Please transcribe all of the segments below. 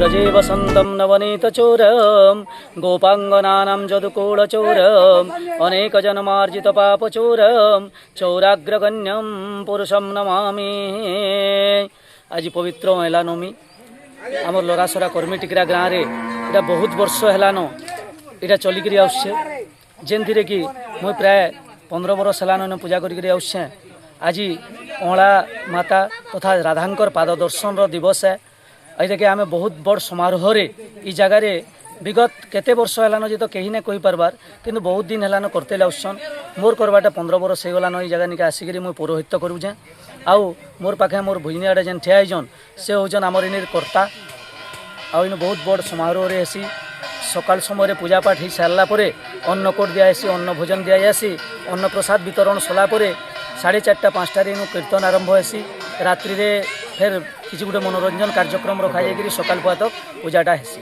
व्रजे वसन्तं नवनीतचोरं गोपाङ्गनानां जदुकूलचोरम् अनेकजन्मार्जितपापचोरं चौराग्रगण्यं पुरुषं नमामि। आज पवित्र महिला नवमी आमर लरासरा कर्मी टिकरा गाँव में इटा बहुत वर्ष हेलान इटा चलिकी आसे जेनथिरे कि मुई प्राय 15 बरस हेलान पूजा करी आसे। आज अँला माता तथा राधांकर पाद दर्शन दिवस है। आई देखे आम बहुत बड़ समारोह इ जगार विगत केते वर्ष हेलान जी तो कहीं ना कही पार्बार किंतु बहुत दिन हेलान करते आउसन। मोर करवाटा 15 बरस हो गलान इ जगह निके आसिक मुझे पौरोहित्य करुचे। आउ मोर पाखे मोर भुजनी आड़े जेन ठिया होइछन से होचन आमर इन कर्ता। आउ इन बहुत बड़ समारोह हेसी। सकाल समय पूजा पाठ हो सारा पर अन्नकोट दियासी अन्न भोजन दियासी अन्न प्रसाद वितरण सला 4:30-5 इन कीर्तन आरंभ हेसी। रात्रि रे फिर किसी गोटे मनोरंजन कार्यक्रम रखा जाए सकाल पुआ तक पूजाटा हेसी।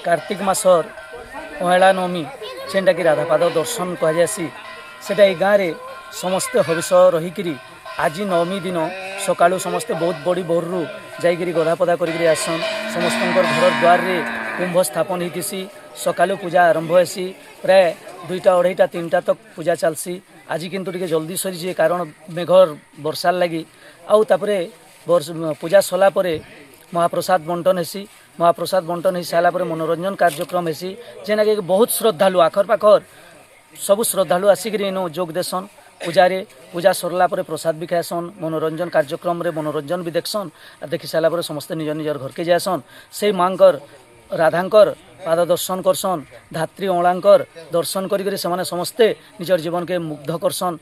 कार्तिक मासर महिला नवमी जेनटा कि राधापाद दर्शन कहुसी सेटा ये गाँव में समस्ते हविष रहीकि आज नवमी दिन सकालू समस्ते बहुत बड़ी भोरु जाइकरी गधापदा करी आसन। समस्त घर द्वार रे कुंभ स्थापन होती सकालू पूजा आरंभ हेसी। प्राय 2टा-2:30-3टा तक पूजा चलसी। आज किंतु टिके जल्दी सरी कारण मेघर वर्षार लगी आउ तापरे पूजा सला परे महाप्रसाद बंटन हेसी। महाप्रसाद बंटन हो सारा पर मनोरंजन कार्यक्रम हेसी जेना कि बहुत श्रद्धालु आखर पाखर सबु श्रद्धालु आसिक इन जोग देसन। पूजा सरला पर प्रसाद भी खाएसन। मनोरंजन कार्यक्रम रे मनोरंजन भी देखसन। देखि सारा पर समस्ते निज निजर घर के जासन। से मांकर राधांकर पाद दर्शन करसन। धात्री अँलांकर दर्शन करी से समस्ते निजर जीवन के मुग्ध करसन।